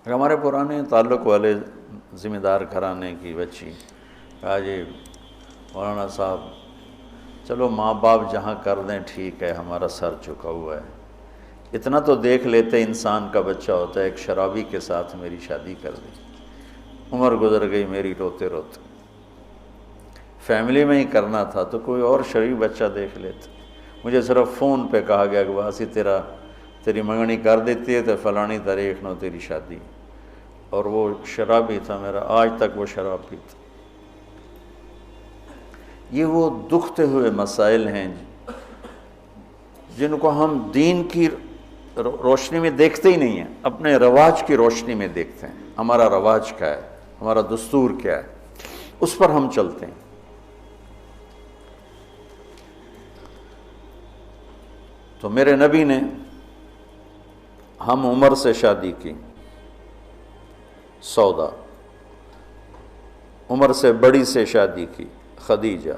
ہمارے پرانے تعلق والے ذمہ دار گھرانے کی بچی کہا جی مولانا صاحب چلو ماں باپ جہاں کر دیں ٹھیک ہے، ہمارا سر جھکا ہوا ہے، اتنا تو دیکھ لیتے انسان کا بچہ ہوتا ہے۔ ایک شرابی کے ساتھ میری شادی کر دی، عمر گزر گئی میری روتے روتے، فیملی میں ہی کرنا تھا تو کوئی اور شریف بچہ دیکھ لیتے۔ مجھے صرف فون پہ کہا گیا کہ باسی تیری منگنی کر دیتی ہے تو فلانی تاریخ نو تیری شادی، اور وہ شرابی تھا میرا، آج تک وہ شراب پیتا۔ یہ وہ دکھتے ہوئے مسائل ہیں جن کو ہم دین کی روشنی میں دیکھتے ہی نہیں ہیں، اپنے رواج کی روشنی میں دیکھتے ہیں۔ ہمارا رواج کیا ہے، ہمارا دستور کیا ہے، اس پر ہم چلتے ہیں۔ تو میرے نبی نے ہم عمر سے شادی کی، سودا، عمر سے بڑی سے شادی کی، خدیجہ،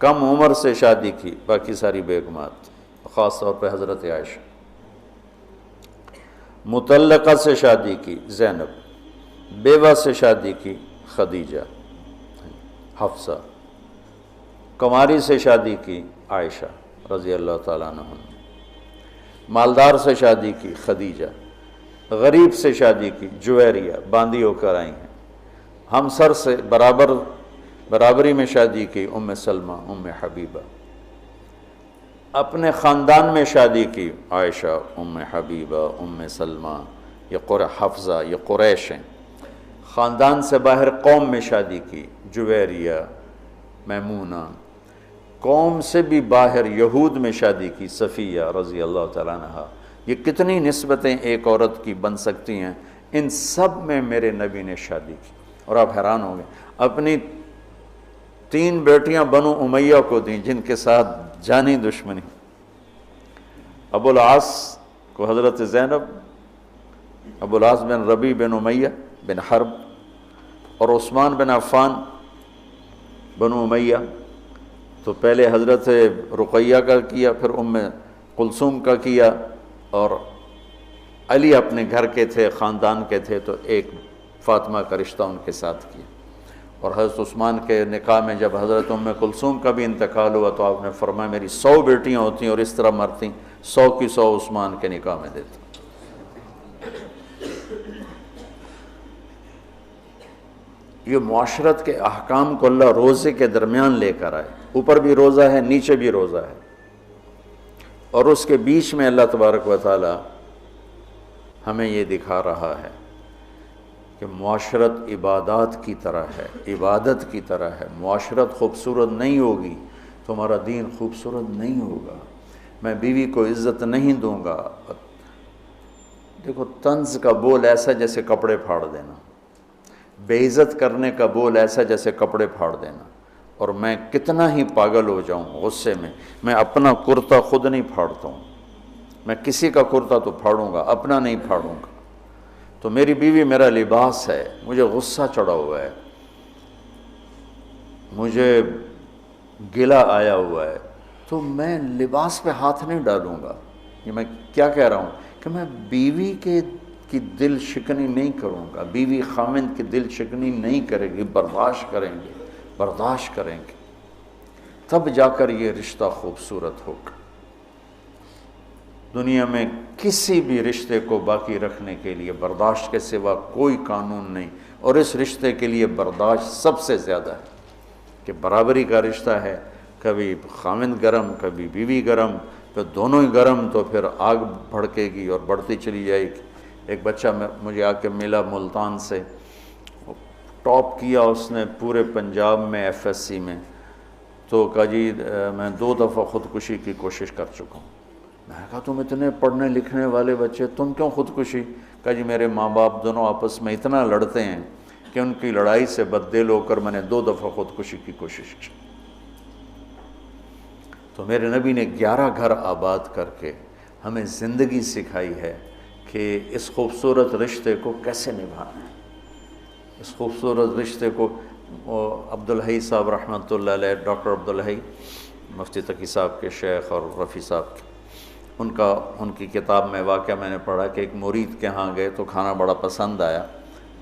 کم عمر سے شادی کی باقی ساری بیگمات، خاص طور پہ حضرت عائشہ، مطلقہ سے شادی کی زینب، بیوہ سے شادی کی خدیجہ، حفصہ، کنواری سے شادی کی عائشہ رضی اللہ تعالیٰ عنہ، مالدار سے شادی کی خدیجہ، غریب سے شادی کی جویریہ، باندھی ہو کر آئی ہیں، ہم سر سے برابری میں شادی کی ام سلمہ، ام حبیبہ، اپنے خاندان میں شادی کی عائشہ، ام حبیبہ، ام سلمہ، یہ حفصہ، یہ قریش ہیں۔ خاندان سے باہر قوم میں شادی کی، جویریہ، میمونہ، قوم سے بھی باہر یہود میں شادی کی، صفیہ رضی اللہ تعالیٰ عنہا۔ یہ کتنی نسبتیں ایک عورت کی بن سکتی ہیں، ان سب میں میرے نبی نے شادی کی۔ اور آپ حیران ہوں گے، اپنی 3 بیٹیاں بنو امیہ کو دیں جن کے ساتھ جانی دشمنی، ابو العاص کو حضرت زینب، ابو العاص بن ربیع بن امیہ بن حرب، اور عثمان بن عفان بنو امیہ، تو پہلے حضرت رقیہ کا کیا، پھر ام کلثوم کا کیا، اور علی اپنے گھر کے تھے، خاندان کے تھے، تو ایک فاطمہ کا رشتہ ان کے ساتھ کیا۔ اور حضرت عثمان کے نکاح میں جب حضرت ام کلثوم کا بھی انتقال ہوا تو آپ نے فرمایا میری 100 بیٹیاں ہوتی اور اس طرح مرتی، 100 کی 100 عثمان کے نکاح میں دیتا۔ یہ معاشرت کے احکام کو اللہ روزے کے درمیان لے کر آئے، اوپر بھی روزہ ہے، نیچے بھی روزہ ہے، اور اس کے بیچ میں اللہ تبارک و تعالی ہمیں یہ دکھا رہا ہے کہ معاشرت عبادات کی طرح ہے، عبادت کی طرح ہے۔ معاشرت خوبصورت نہیں ہوگی تو ہمارا دین خوبصورت نہیں ہوگا۔ میں بیوی کو عزت نہیں دوں گا، دیکھو طنز کا بول ایسا جیسے کپڑے پھاڑ دینا، بے عزت کرنے کا بول ایسا جیسے کپڑے پھاڑ دینا۔ اور میں کتنا ہی پاگل ہو جاؤں غصے میں اپنا کرتا خود نہیں پھاڑتا ہوں، میں کسی کا کرتا تو پھاڑوں گا، اپنا نہیں پھاڑوں گا۔ تو میری بیوی میرا لباس ہے، مجھے غصہ چڑھا ہوا ہے، مجھے گلہ آیا ہوا ہے، تو میں لباس پہ ہاتھ نہیں ڈالوں گا۔ یہ میں کیا کہہ رہا ہوں کہ میں بیوی کی دل شکنی نہیں کروں گا، بیوی خاوند کی دل شکنی نہیں کرے گی، برداشت کریں گے، تب جا کر یہ رشتہ خوبصورت ہوگا۔ دنیا میں کسی بھی رشتے کو باقی رکھنے کے لیے برداشت کے سوا کوئی قانون نہیں، اور اس رشتے کے لیے برداشت سب سے زیادہ ہے کہ برابری کا رشتہ ہے، کبھی خاوند گرم کبھی بیوی گرم، پھر دونوں ہی گرم تو پھر آگ بھڑکے گی اور بڑھتی چلی جائے گی۔ ایک بچہ مجھے آ کے ملا ملتان سے، ٹاپ کیا اس نے پورے پنجاب میں FSC میں، تو کہا جی میں 2 دفعہ خودکشی کی کوشش کر چکا ہوں۔ میں نے کہا تم اتنے پڑھنے لکھنے والے بچے تم کیوں خودکشی؟ کہا جی میرے ماں باپ دونوں آپس میں اتنا لڑتے ہیں کہ ان کی لڑائی سے بددل ہو کر میں نے 2 دفعہ خودکشی کی کوشش کی۔ تو میرے نبی نے 11 گھر آباد کر کے ہمیں زندگی سکھائی ہے کہ اس خوبصورت رشتے کو کیسے نبھانا ہے۔ اس خوبصورت رشتے کو عبدالحی صاحب رحمۃ اللہ علیہ، ڈاکٹر عبدالحی، مفتی تقی صاحب کے شیخ اور رفیع صاحب کے، ان کی کتاب میں واقعہ میں نے پڑھا کہ ایک مرید کے ہاں گئے تو کھانا بڑا پسند آیا،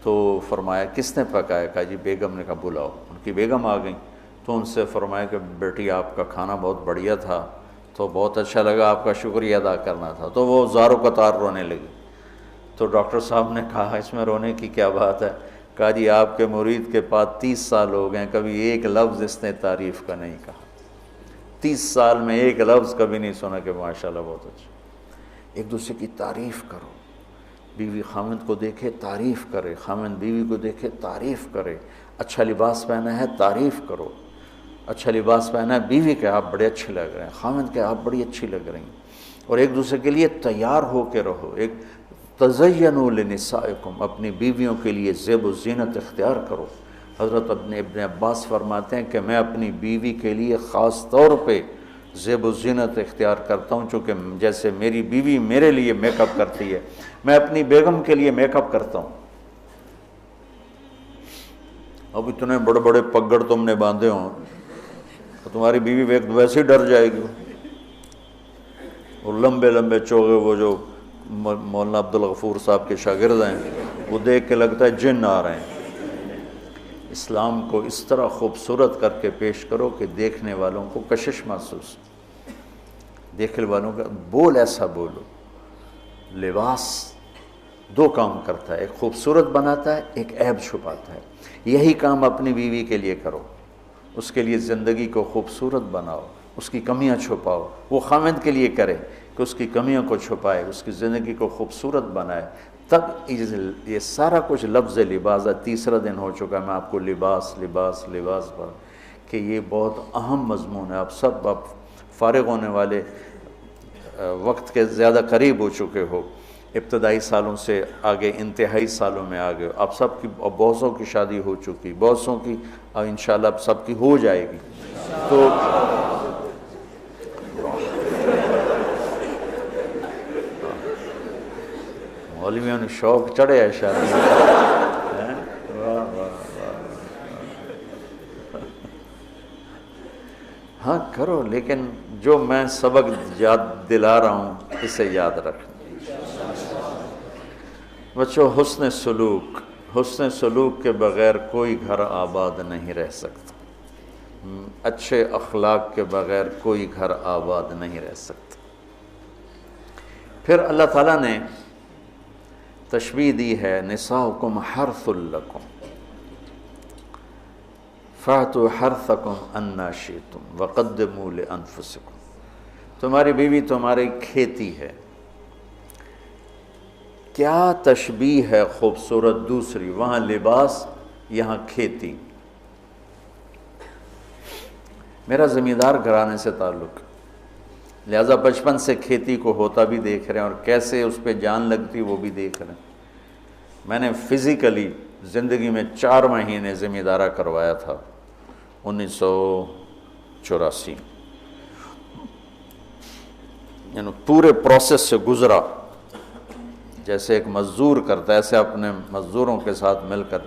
تو فرمایا کس نے پکایا؟ کہا جی بیگم نے۔ کہا بلاؤ۔ ان کی بیگم آ گئیں تو ان سے فرمایا کہ بیٹی آپ کا کھانا بہت بڑھیا تھا، تو بہت اچھا لگا، آپ کا شکریہ ادا کرنا تھا۔ تو وہ زار و قطار رونے لگی۔ تو ڈاکٹر صاحب نے کہا اس میں رونے کی کیا بات ہے؟ کہا جی آپ کے مرید کے پاس 30 سال ہو گئے، کبھی ایک لفظ اس نے تعریف کا نہیں کہا، 30 سال میں ایک لفظ کبھی نہیں سنا کہ ماشاءاللہ بہت اچھا۔ ایک دوسرے کی تعریف کرو، بیوی خامند کو دیکھے تعریف کرے، خامند بیوی کو دیکھے تعریف کرے۔ اچھا لباس پہنا ہے تعریف کرو، اچھا لباس پہنا ہے بیوی کہ آپ بڑے اچھے لگ رہے ہیں، خامند کہ آپ بڑی اچھی لگ رہی ہیں، اور ایک دوسرے کے لیے تیار ہو کے رہو۔ ایک تزینوا لنسائکم، اپنی بیویوں کے لیے زیب و زینت اختیار کرو۔ حضرت ابن عباس فرماتے ہیں کہ میں اپنی بیوی کے لیے خاص طور پہ زیب و زینت اختیار کرتا ہوں، چونکہ جیسے میری بیوی میرے لیے میک اپ کرتی ہے، میں اپنی بیگم کے لیے میک اپ کرتا ہوں۔ اب اتنے بڑے بڑے پگڑ تم نے باندھے ہوں تو تمہاری بیوی ویسے ہی ڈر جائے گی، اور لمبے لمبے چوغے وہ جو مولانا عبدالغفور صاحب کے شاگرد ہیں وہ دیکھ کے لگتا ہے جن آ رہے ہیں۔ اسلام کو اس طرح خوبصورت کر کے پیش کرو کہ دیکھنے والوں کو کشش محسوس، دیکھنے والوں کا بول ایسا بولو۔ لباس 2 کام کرتا ہے، ایک خوبصورت بناتا ہے، ایک عیب چھپاتا ہے۔ یہی کام اپنی بیوی کے لیے کرو، اس کے لیے زندگی کو خوبصورت بناؤ، اس کی کمیاں چھپاؤ۔ وہ خامند کے لیے کرے کہ اس کی کمیوں کو چھپائے، اس کی زندگی کو خوبصورت بنائے، تب یہ سارا کچھ لفظ لباس ہے۔ تیسرا دن ہو چکا ہے میں آپ کو لباس لباس لباس پر کہ یہ بہت اہم مضمون ہے۔ آپ سب اب فارغ ہونے والے وقت کے زیادہ قریب ہو چکے ہو، ابتدائی سالوں سے آگے انتہائی سالوں میں آگے، اب سب کی بہت سو کی شادی ہو چکی، بہت سو کی انشاءاللہ اب سب کی ہو جائے گی۔ تو مولویوں نے شوق چڑھے ہے شادی ہاں کرو، لیکن جو میں سبق یاد دلا رہا ہوں اسے یاد رکھنا۔ بچوں حسن سلوک کے بغیر کوئی گھر آباد نہیں رہ سکتا، اچھے اخلاق کے بغیر کوئی گھر آباد نہیں رہ سکتا۔ پھر اللہ تعالیٰ نے تشبیہ دی ہے، نساؤکم حرث لکم فأتوا حرثکم انا شئتم وقدموا لانفسکم۔ تمہاری بیوی تمہاری کھیتی ہے۔ کیا تشبیہ ہے خوبصورت دوسری، وہاں لباس یہاں کھیتی۔ میرا زمیندار گھرانے سے تعلق، لہذا بچپن سے کھیتی کو ہوتا بھی دیکھ رہے ہیں اور کیسے اس پہ جان لگتی وہ بھی دیکھ رہے ہیں۔ میں نے فزیکلی زندگی میں 4 مہینے زمیندارہ کروایا تھا 1984، یعنی پورے پروسیس سے گزرا، جیسے ایک مزدور کرتا ہے ایسے اپنے مزدوروں کے ساتھ مل کر۔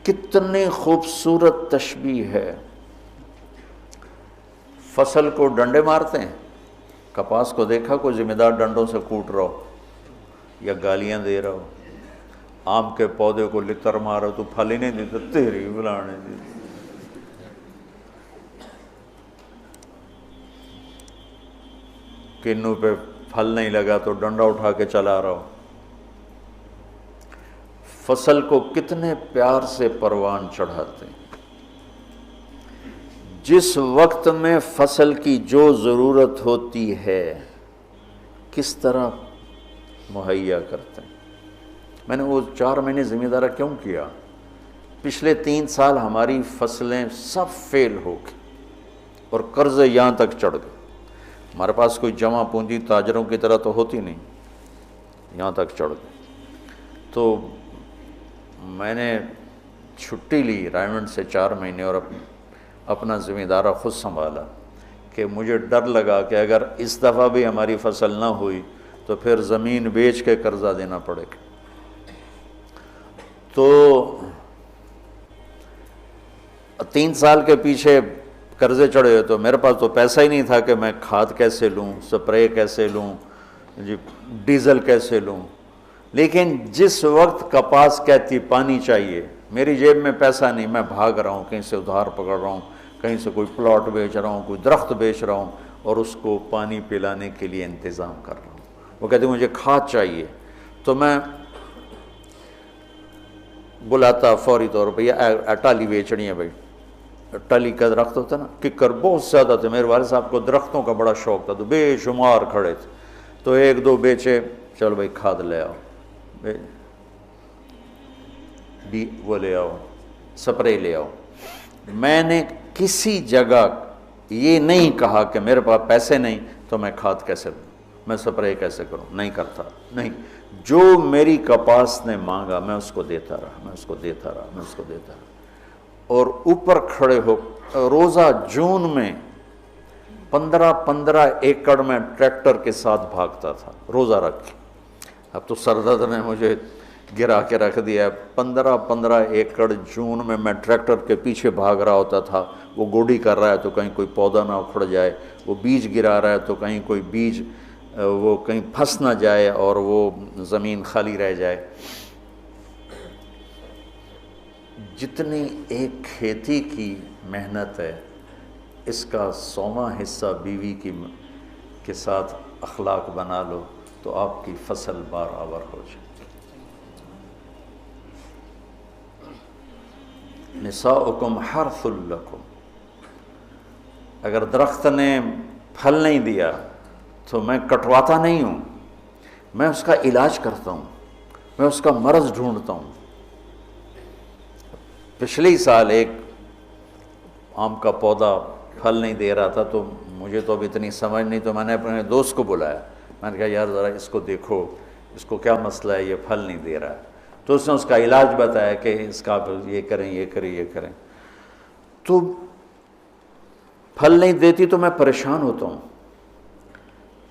کتنی خوبصورت تشبیہ ہے۔ فصل کو ڈنڈے مارتے ہیں، کپاس کو دیکھا کوئی ذمہ دار ڈنڈوں سے کوٹ رہا ہو یا گالیاں دے رہا ہو، آم کے پودے کو لتر مارو تو پھل ہی نہیں دیتا، تیری بلانے دی۔ کنوں پہ پھل نہیں لگا تو ڈنڈا اٹھا کے چلا رہا ہو۔ فصل کو کتنے پیار سے پروان چڑھاتے ہیں، جس وقت میں فصل کی جو ضرورت ہوتی ہے کس طرح مہیا کرتے ہیں۔ میں نے وہ 4 مہینے ذمہ دارہ کیوں کیا؟ پچھلے 3 سال ہماری فصلیں سب فیل ہو گئی اور قرضے یہاں تک چڑھ گئے۔ ہمارے پاس کوئی جمع پونجی تاجروں کی طرح تو ہوتی نہیں، یہاں تک چڑھ گئے۔ تو میں نے چھٹی لی رائمنڈ سے 4 مہینے اور اپنا ذمہ دارہ خود سنبھالا کہ مجھے ڈر لگا کہ اگر اس دفعہ بھی ہماری فصل نہ ہوئی تو پھر زمین بیچ کے قرضہ دینا پڑے گا۔ تو 3 سال کے پیچھے قرضے چڑھے ہوئے، تو میرے پاس تو پیسہ ہی نہیں تھا کہ میں کھاد کیسے لوں، سپرے کیسے لوں، جی ڈیزل کیسے لوں۔ لیکن جس وقت کپاس کہتی پانی چاہیے، میری جیب میں پیسہ نہیں، میں بھاگ رہا ہوں، کہیں سے ادھار پکڑ رہا ہوں، کہیں سے کوئی پلاٹ بیچ رہا ہوں، کوئی درخت بیچ رہا ہوں، اور اس کو پانی پلانے کے لیے انتظام کر رہا ہوں۔ وہ کہتے مجھے کھاد چاہیے، تو میں بلاتا فوری طور پہ، یہ ٹالی بیچنی ہے بھائی، ٹالی کا درخت ہوتا ہے نا، ککر بہت زیادہ تھے، میرے والد صاحب کو درختوں کا بڑا شوق تھا، تو بے شمار کھڑے تھے، تو ایک دو بیچے، چلو بھائی کھاد لے آؤ، وہ لے آؤ، سپرے لے آؤ۔ میں نے کسی جگہ یہ نہیں کہا کہ میرے پاس پیسے نہیں تو میں کھاد کیسے لوں، میں سپرے کیسے کروں، نہیں کرتا، نہیں۔ جو میری کپاس نے مانگا میں اس کو دیتا رہا، میں اس کو دیتا رہا، میں اس کو دیتا رہا۔ اور اوپر کھڑے ہو روزہ جون میں 15 ایکڑ میں ٹریکٹر کے ساتھ بھاگتا تھا روزہ رکھ کے۔ اب تو سردرد نے مجھے گرا کے رکھ دیا، 15 ایکڑ جون میں ٹریکٹر کے پیچھے بھاگ رہا ہوتا تھا، وہ گوڈی کر رہا ہے تو کہیں کوئی پودا نہ اکھڑ جائے، وہ بیج گرا رہا ہے تو کہیں کوئی بیج وہ کہیں پھنس نہ جائے اور وہ زمین خالی رہ جائے۔ جتنی ایک کھیتی کی محنت ہے، اس کا 100واں حصہ بیوی کے ساتھ اخلاق بنا لو تو آپ کی فصل برابر ہو جائے۔ نساؤکم حرث لکم، اگر درخت نے پھل نہیں دیا تو میں کٹواتا نہیں ہوں، میں اس کا علاج کرتا ہوں، میں اس کا مرض ڈھونڈتا ہوں۔ پچھلے سال ایک آم کا پودا پھل نہیں دے رہا تھا، تو مجھے تو اب اتنی سمجھ نہیں، تو میں نے اپنے دوست کو بلایا، میں نے کہا یار ذرا اس کو دیکھو، اس کو کیا مسئلہ ہے، یہ پھل نہیں دے رہا ہے۔ تو اس نے اس کا علاج بتایا کہ اس کا یہ کریں، یہ کریں، یہ کریں۔ تو پھل نہیں دیتی تو میں پریشان ہوتا ہوں،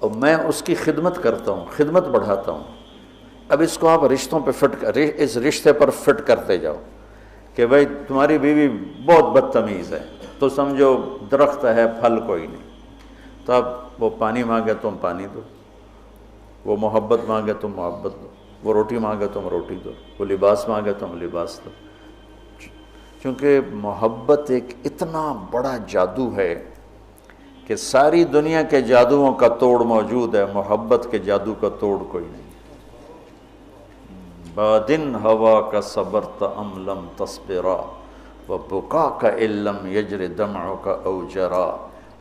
اور میں اس کی خدمت کرتا ہوں، خدمت بڑھاتا ہوں۔ اب اس کو آپ رشتوں پہ اس رشتے پر فٹ کرتے جاؤ کہ بھائی تمہاری بیوی بہت بدتمیز ہے، تو سمجھو درخت ہے، پھل کوئی نہیں۔ تو اب وہ پانی مانگے تم پانی دو، وہ محبت مانگے تم محبت دو، وہ روٹی مانگے تم روٹی دو، وہ لباس مانگے تم لباس دو۔ چونکہ محبت ایک اتنا بڑا جادو ہے کہ ساری دنیا کے جادوؤں کا توڑ موجود ہے، محبت کے جادو کا توڑ کوئی نہیں۔ بادن ہوا کا صبرت ام لم تصبرا وبکاک ان لم یجر دمعک او جرا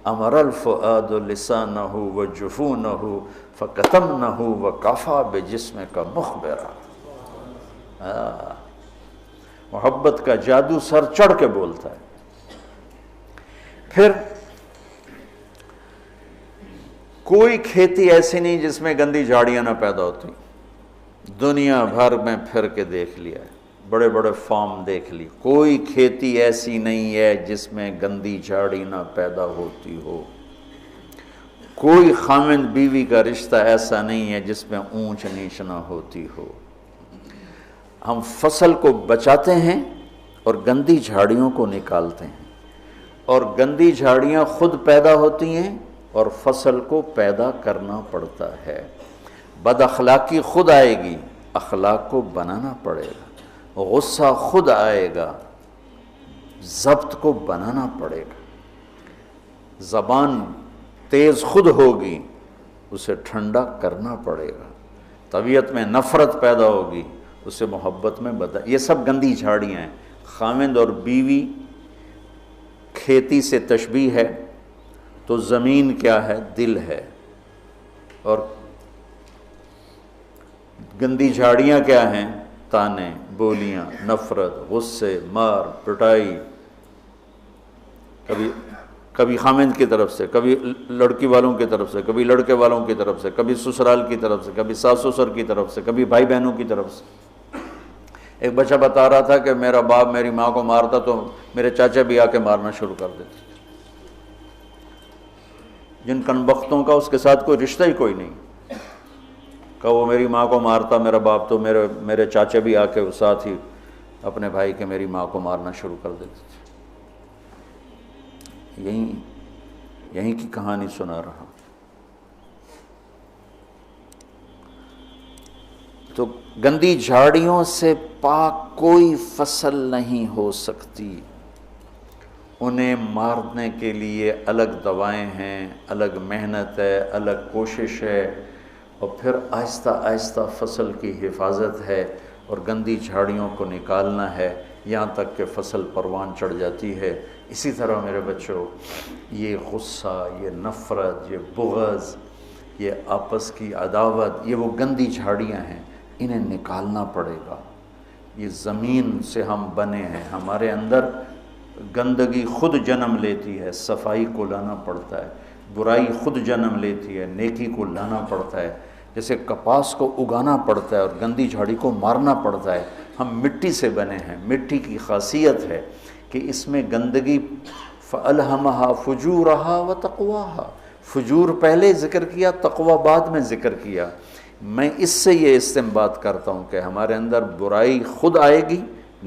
امر الفؤاد لسانہ وجفونہ فکتمنہ وکفا بجسمک مخبرا۔ محبت کا جادو سر چڑھ کے بولتا ہے۔ پھر کوئی کھیتی ایسی نہیں جس میں گندی جھاڑیاں نہ پیدا ہوتی، دنیا بھر میں پھر کے دیکھ لیا ہے، بڑے بڑے فارم دیکھ لی، کوئی کھیتی ایسی نہیں ہے جس میں گندی جھاڑی نہ پیدا ہوتی ہو، کوئی خامند بیوی کا رشتہ ایسا نہیں ہے جس میں اونچ نیچ نہ ہوتی ہو۔ ہم فصل کو بچاتے ہیں اور گندی جھاڑیوں کو نکالتے ہیں، اور گندی جھاڑیاں خود پیدا ہوتی ہیں اور فصل کو پیدا کرنا پڑتا ہے۔ بد اخلاقی خود آئے گی، اخلاق کو بنانا پڑے گا، غصہ خود آئے گا، ضبط کو بنانا پڑے گا، زبان تیز خود ہوگی، اسے ٹھنڈا کرنا پڑے گا، طبیعت میں نفرت پیدا ہوگی، اسے محبت میں بدل۔ یہ سب گندی جھاڑیاں ہیں۔ خامند اور بیوی کھیتی سے تشبیہ ہے تو زمین کیا ہے؟ دل ہے، اور گندی جھاڑیاں کیا ہیں؟ تانے، بولیاں، نفرت، غصے، مار پٹائی، کبھی خامند کی طرف سے، کبھی لڑکی والوں کی طرف سے، کبھی لڑکے والوں کی طرف سے، کبھی سسرال کی طرف سے، کبھی ساس سسر کی طرف سے، کبھی بھائی بہنوں کی طرف سے۔ ایک بچہ بتا رہا تھا کہ میرا باپ میری ماں کو مارتا تو میرے چاچا بھی آ کے مارنا شروع کر دیتے، جن کنبختوں کا اس کے ساتھ کوئی رشتہ ہی کوئی نہیں، کہ وہ میری ماں کو مارتا میرا باپ تو میرے چاچا بھی آ کے ساتھ ہی اپنے بھائی کے میری ماں کو مارنا شروع کر دیتے تھے۔ یہیں کی کہانی سنا رہا. تو گندی جھاڑیوں سے پاک کوئی فصل نہیں ہو سکتی. انہیں مارنے کے لیے الگ دوائیں ہیں، الگ محنت ہے، الگ کوشش ہے، اور پھر آہستہ آہستہ فصل کی حفاظت ہے اور گندی جھاڑیوں کو نکالنا ہے یہاں تک کہ فصل پروان چڑھ جاتی ہے. اسی طرح میرے بچوں، یہ غصہ، یہ نفرت، یہ بغض، یہ آپس کی عداوت، یہ وہ گندی جھاڑیاں ہیں، انہیں نکالنا پڑے گا. یہ زمین سے ہم بنے ہیں، ہمارے اندر گندگی خود جنم لیتی ہے، صفائی کو لانا پڑتا ہے. برائی خود جنم لیتی ہے، نیکی کو لانا پڑتا ہے. جیسے کپاس کو اگانا پڑتا ہے اور گندی جھاڑی کو مارنا پڑتا ہے. ہم مٹی سے بنے ہیں. مٹی کی خاصیت ہے کہ اس میں گندگی فَأَلْهَمَهَا فُجُورَهَا وَتَقْوَاهَا، فجور پہلے ذکر کیا، تقوی بعد میں ذکر کیا. میں اس سے یہ استنباط کرتا ہوں کہ ہمارے اندر برائی خود آئے گی،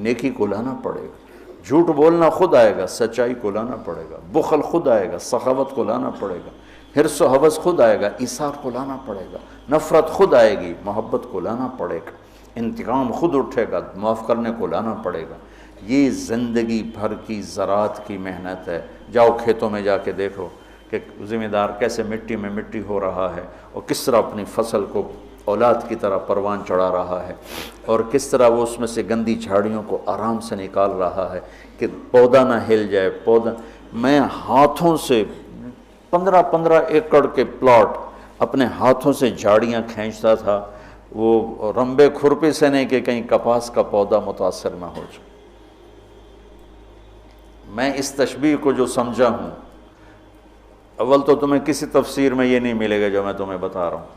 نیکی کو لانا پڑے گا. جھوٹ بولنا خود آئے گا، سچائی کو لانا پڑے گا. بخل خود آئے گا، سخاوت کو لانا پڑے گا. حرص و حوث خود آئے گا، ایثار کو لانا پڑے گا. نفرت خود آئے گی، محبت کو لانا پڑے گا. انتقام خود اٹھے گا، معاف کرنے کو لانا پڑے گا. یہ زندگی بھر کی زراعت کی محنت ہے. جاؤ کھیتوں میں جا کے دیکھو کہ ذمہ دار کیسے مٹی میں مٹی ہو رہا ہے اور کس طرح اپنی فصل کو اولاد کی طرح پروان چڑھا رہا ہے، اور کس طرح وہ اس میں سے گندی جھاڑیوں کو آرام سے نکال رہا ہے کہ پودا نہ ہل جائے. پودا، میں ہاتھوں سے 15 ایکڑ کے پلاٹ اپنے ہاتھوں سے جھاڑیاں کھینچتا تھا، وہ رمبے کھرپی سے نہیں کہ کہیں کپاس کا پودا متاثر نہ ہو جائے. میں اس تشبیہ کو جو سمجھا ہوں، اول تو تمہیں کسی تفسیر میں یہ نہیں ملے گا جو میں تمہیں بتا رہا ہوں.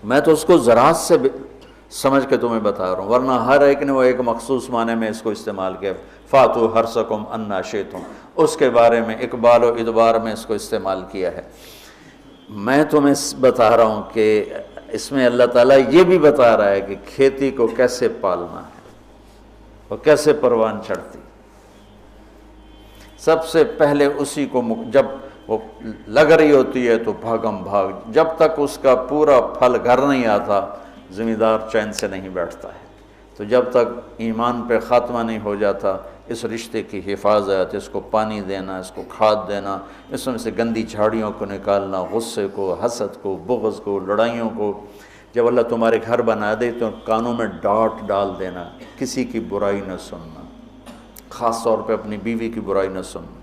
میں تو اس کو زراعت سے سمجھ کے تمہیں بتا رہا ہوں، ورنہ ہر ایک نے وہ ایک مخصوص معنی میں اس کو استعمال کیا. فاتو حرثکم انا شئتم، اس کے بارے میں اقبال و ادبار میں اس کو استعمال کیا ہے. میں تمہیں بتا رہا ہوں کہ اس میں اللہ تعالیٰ یہ بھی بتا رہا ہے کہ کھیتی کو کیسے پالنا ہے اور کیسے پروان چڑھتی. سب سے پہلے اسی کو جب وہ لگ رہی ہوتی ہے تو بھاگم بھاگ، جب تک اس کا پورا پھل گھر نہیں آتا ذمہ دار چین سے نہیں بیٹھتا ہے. تو جب تک ایمان پہ خاتمہ نہیں ہو جاتا اس رشتے کی حفاظت، اس کو پانی دینا، اس کو کھاد دینا، اس میں سے گندی جھاڑیوں کو نکالنا، غصے کو، حسد کو، بغض کو، لڑائیوں کو. جب اللہ تمہارے گھر بنا دے تو کانوں میں ڈانٹ ڈال دینا، کسی کی برائی نہ سننا، خاص طور پہ اپنی بیوی کی برائی نہ سننا.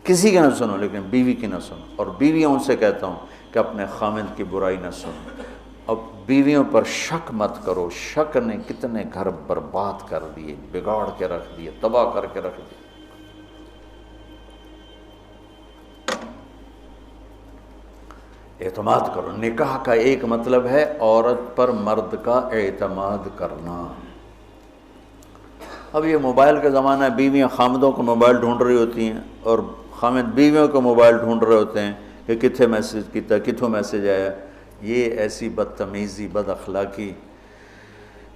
کسی کی نہ سنو لیکن بیوی کی نہ سنو. اور بیویوں سے کہتا ہوں کہ اپنے خامند کی برائی نہ سنو. اب بیویوں پر شک مت کرو. شک نے کتنے گھر برباد کر دیے، بگاڑ کے رکھ دیے، تباہ کر کے رکھ دیے. اعتماد کرو. نکاح کا ایک مطلب ہے عورت پر مرد کا اعتماد کرنا. اب یہ موبائل کا زمانہ ہے، بیویاں خامدوں کو موبائل ڈھونڈ رہی ہوتی ہیں اور خامد بیویوں کو موبائل ڈھونڈ رہے ہوتے ہیں کہ کتھے میسج کیتا، کتھوں میسج آیا. یہ ایسی بدتمیزی، بد اخلاقی،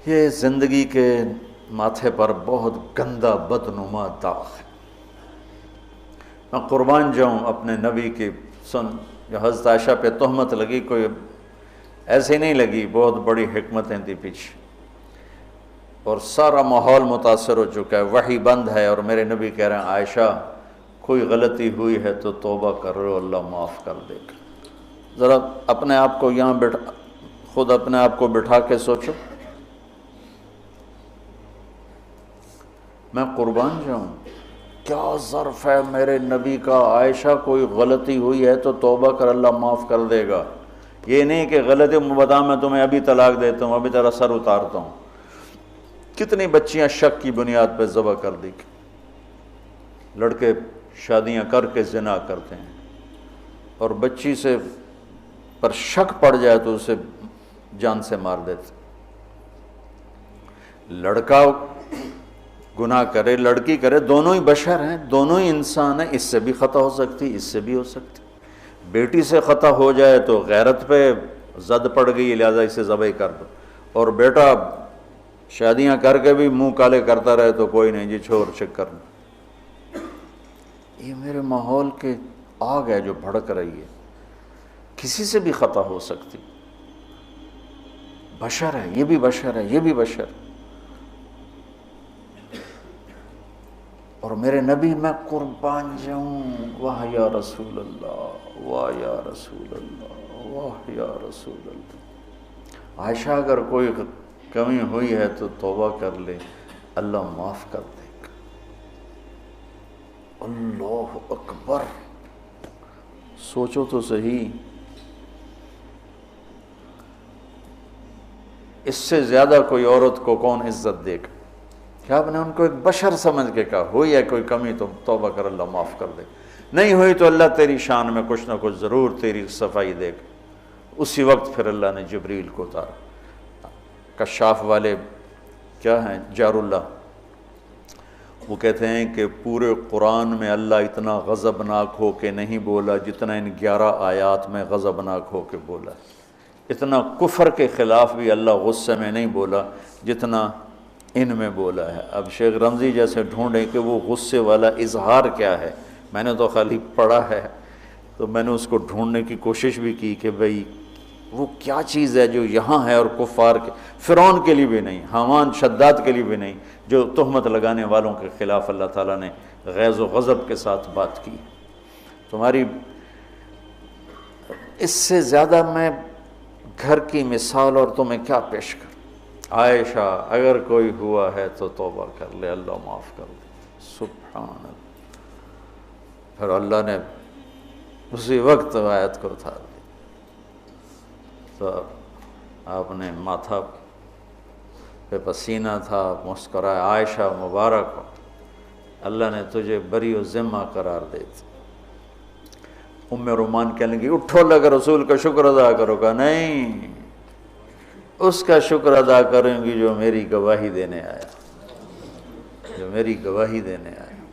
یہ زندگی کے ماتھے پر بہت گندا بدنما داغ ہے. میں قربان جاؤں اپنے نبی کی. جو حضرت عائشہ پہ تہمت لگی کوئی ایسے نہیں لگی، بہت بڑی حکمتیں تھی پیچھے، اور سارا ماحول متاثر ہو چکا ہے. وحی بند ہے اور میرے نبی کہہ رہے ہیں عائشہ کوئی غلطی ہوئی ہے تو توبہ کر رہے ہو، اللہ معاف کر دے گا. ذرا اپنے آپ کو یہاں خود اپنے آپ کو بٹھا کے سوچو. میں قربان جاؤں، کیا ظرف ہے میرے نبی کا. عائشہ کوئی غلطی ہوئی ہے تو توبہ کر، اللہ معاف کر دے گا. یہ نہیں کہ غلطی بتا میں تمہیں ابھی طلاق دیتا ہوں، ابھی تیرا سر اتارتا ہوں. کتنی بچیاں شک کی بنیاد پہ ذبح کر دی. لڑکے شادیاں کر کے زنا کرتے ہیں اور بچی سے پر شک پڑ جائے تو اسے جان سے مار دیتے. لڑکا گناہ کرے، لڑکی کرے، دونوں ہی بشر ہیں، دونوں ہی انسان ہیں. اس سے بھی خطا ہو سکتی، اس سے بھی ہو سکتی. بیٹی سے خطا ہو جائے تو غیرت پہ زد پڑ گئی لہذا اسے ذبح کر دو، اور بیٹا شادیاں کر کے بھی منہ کالے کرتا رہے تو کوئی نہیں جی چھوڑ چک کرنا. یہ میرے ماحول کے آگ ہے جو بھڑک رہی ہے، کسی سے بھی خطا ہو سکتی، بشر ہے، یہ بھی بشر ہے، یہ بھی بشر، اور میرے نبی میں قربان جاؤں، واہ یا رسول اللہ، واہ یا رسول اللہ، واہ یا رسول اللہ۔ عائشہ اگر کوئی کمی ہوئی ہے تو توبہ کر لے، اللہ معاف کر دے گا۔ اللہ اکبر، سوچو تو صحیح، اس سے زیادہ کوئی عورت کو کون عزت دے گا؟ کہ آپ نے ان کو ایک بشر سمجھ کے کہا، ہوئی ہے کوئی کمی تو توبہ کر، اللہ معاف کر دے، نہیں ہوئی تو اللہ تیری شان میں کچھ نہ کچھ ضرور تیری صفائی دے گا۔ اسی وقت پھر اللہ نے جبریل کو اتارا۔ کشاف والے کیا ہیں، جار اللہ، وہ کہتے ہیں کہ پورے قرآن میں اللہ اتنا غضبناک ہو کے نہیں بولا جتنا ان 11 آیات میں غضبناک ہو کے بولا، اتنا کفر کے خلاف بھی اللہ غصے میں نہیں بولا جتنا ان میں بولا ہے۔ اب شیخ رمزی جیسے ڈھونڈیں کہ وہ غصے والا اظہار کیا ہے، میں نے تو خالی پڑھا ہے، تو میں نے اس کو ڈھونڈنے کی کوشش بھی کی کہ بھئی وہ کیا چیز ہے جو یہاں ہے اور کفار کے، فرعون کے لیے بھی نہیں، حامان شداد کے لیے بھی نہیں، جو تہمت لگانے والوں کے خلاف اللہ تعالیٰ نے غیظ و غضب کے ساتھ بات کی۔ تمہاری اس سے زیادہ میں گھر کی مثال اور تمہیں کیا پیش کروں؟ عائشہ اگر کوئی ہوا ہے تو توبہ کر لے، اللہ معاف کر دے، سبحان اللہ۔ پھر اللہ نے اسی وقت آیت کو اتار دی، تو آپ نے ماتھا پہ پسینہ تھا، مسکرائے، عائشہ مبارک ہو، اللہ نے تجھے بری و ذمہ قرار دے دی۔ ام رومان کہنے لگی اٹھو، اللہ کے رسول کا شکر ادا کرو گا؟ نہیں، اس کا شکر ادا کریں گی جو میری گواہی دینے آیا، جو میری گواہی دینے آیا۔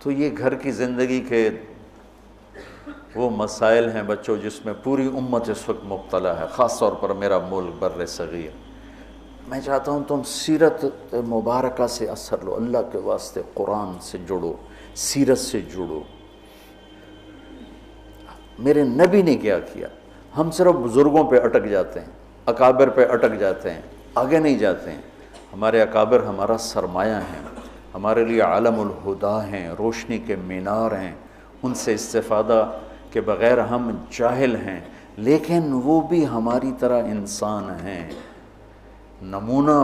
تو یہ گھر کی زندگی کے وہ مسائل ہیں بچوں جس میں پوری امت اس وقت مبتلا ہے، خاص طور پر میرا ملک بر صغیر۔ میں چاہتا ہوں تم سیرت مبارکہ سے اثر لو، اللہ کے واسطے قرآن سے جڑو، سیرت سے جڑو۔ میرے نبی نے کیا کیا؟ ہم صرف بزرگوں پہ اٹک جاتے ہیں، اکابر پہ اٹک جاتے ہیں، آگے نہیں جاتے ہیں۔ ہمارے اکابر ہمارا سرمایہ ہیں، ہمارے لیے عالم الہدا ہیں، روشنی کے مینار ہیں، ان سے استفادہ کے بغیر ہم جاہل ہیں، لیکن وہ بھی ہماری طرح انسان ہیں۔ نمونہ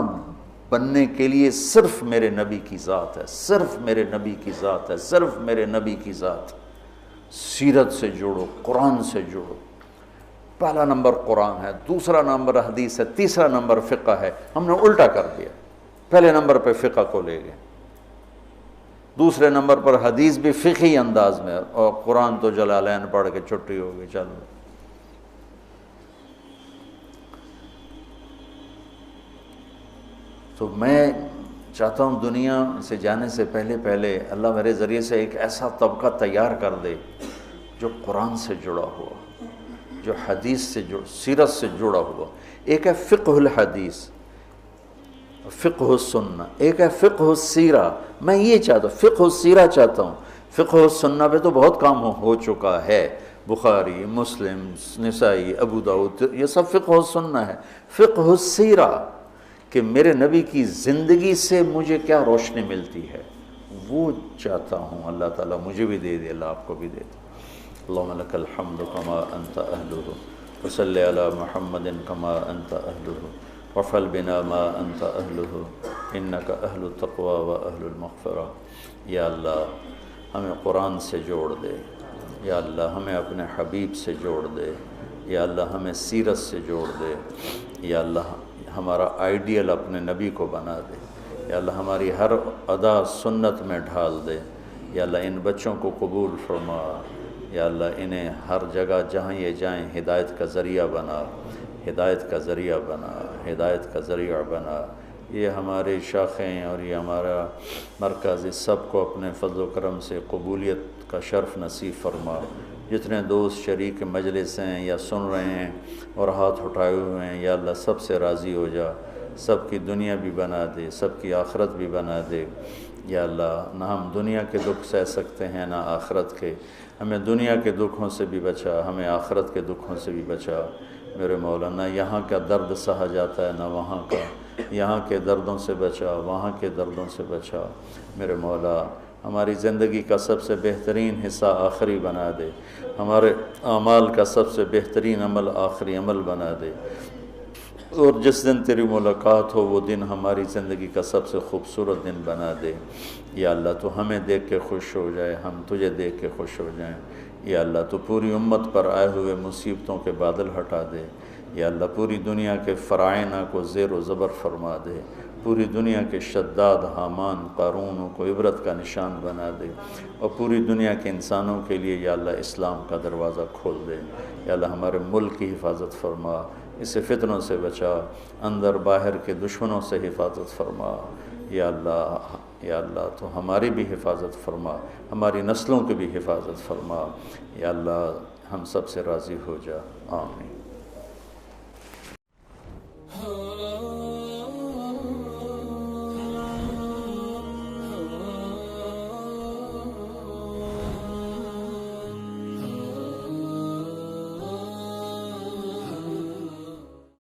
بننے کے لیے صرف میرے نبی کی ذات ہے، صرف میرے نبی کی ذات ہے، صرف میرے نبی کی ذات۔ سیرت سے جڑو، قرآن سے جڑو۔ پہلا نمبر قرآن ہے، دوسرا نمبر حدیث ہے، تیسرا نمبر فقہ ہے۔ ہم نے الٹا کر دیا، پہلے نمبر پہ فقہ کو لے گئے، دوسرے نمبر پر حدیث بھی فقہی انداز میں، اور قرآن تو جلالین پڑھ کے چھٹی ہو گئی، چلو۔ تو میں چاہتا ہوں دنیا سے جانے سے پہلے اللہ میرے ذریعے سے ایک ایسا طبقہ تیار کر دے جو قرآن سے جڑا ہوا، جو حدیث سے سیرت سے جڑا ہوا۔ ایک ہے فقہ الحدیث، فقہ السنہ، ایک ہے فقہ السیرہ۔ میں یہ چاہتا ہوں، فقہ السیرہ چاہتا ہوں۔ فقہ السنہ پہ تو بہت کام ہو چکا ہے، بخاری، مسلم، نسائی، ابو داؤد، یہ سب فقہ السنہ ہے۔ فقہ السیرہ کہ میرے نبی کی زندگی سے مجھے کیا روشنی ملتی ہے، وہ چاہتا ہوں۔ اللہ تعالیٰ مجھے بھی دے دے، اللہ آپ کو بھی دے دے۔ اللہم لک الحمد کما انت اہلہ، وصلی علی محمد کما انت اہلہ، وافعل بنا ما انت اہلہ، انک اہل التقوی و اہل المغفرہ۔ یا اللہ ہمیں قرآن سے جوڑ دے، یا اللہ ہمیں اپنے حبیب سے جوڑ دے، یا اللہ ہمیں سیرت سے جوڑ دے، یا اللہ ہمارا آئیڈیل اپنے نبی کو بنا دے، یا اللہ ہماری ہر ادا سنت میں ڈھال دے، یا اللہ ان بچوں کو قبول فرما، یا اللہ انہیں ہر جگہ جہاں یہ جائیں ہدایت کا ذریعہ بنا، ہدایت کا ذریعہ بنا، ہدایت کا ذریعہ بنا۔ یہ ہمارے شاخیں اور یہ ہمارا مرکز، اس سب کو اپنے فضل و کرم سے قبولیت کا شرف نصیب فرما۔ جتنے دوست شریک مجلس ہیں یا سن رہے ہیں اور ہاتھ اٹھائے ہوئے ہیں، یا اللہ سب سے راضی ہو جا، سب کی دنیا بھی بنا دے، سب کی آخرت بھی بنا دے۔ یا اللہ نہ ہم دنیا کے دکھ سہ سکتے ہیں نہ آخرت کے، ہمیں دنیا کے دکھوں سے بھی بچا، ہمیں آخرت کے دکھوں سے بھی بچا میرے مولا۔ نہ یہاں کا درد سہا جاتا ہے نہ وہاں کا، یہاں کے دردوں سے بچا، وہاں کے دردوں سے بچا میرے مولا۔ ہماری زندگی کا سب سے بہترین حصہ آخری بنا دے، ہمارے اعمال کا سب سے بہترین عمل آخری عمل بنا دے، اور جس دن تیری ملاقات ہو وہ دن ہماری زندگی کا سب سے خوبصورت دن بنا دے۔ یا اللہ تو ہمیں دیکھ کے خوش ہو جائے، ہم تجھے دیکھ کے خوش ہو جائیں۔ یا اللہ تو پوری امت پر آئے ہوئے مصیبتوں کے بادل ہٹا دے۔ یا اللہ پوری دنیا کے فرعونہ کو زیر و زبر فرما دے، پوری دنیا کے شداد حامان قارونوں کو عبرت کا نشان بنا دے، اور پوری دنیا کے انسانوں کے لیے یا اللہ اسلام کا دروازہ کھول دے۔ یا اللہ ہمارے ملک کی حفاظت فرما، اسے فتنوں سے بچا، اندر باہر کے دشمنوں سے حفاظت فرما۔ یا اللہ تو ہماری بھی حفاظت فرما، ہماری نسلوں کی بھی حفاظت فرما۔ یا اللہ ہم سب سے راضی ہو جا، آمین۔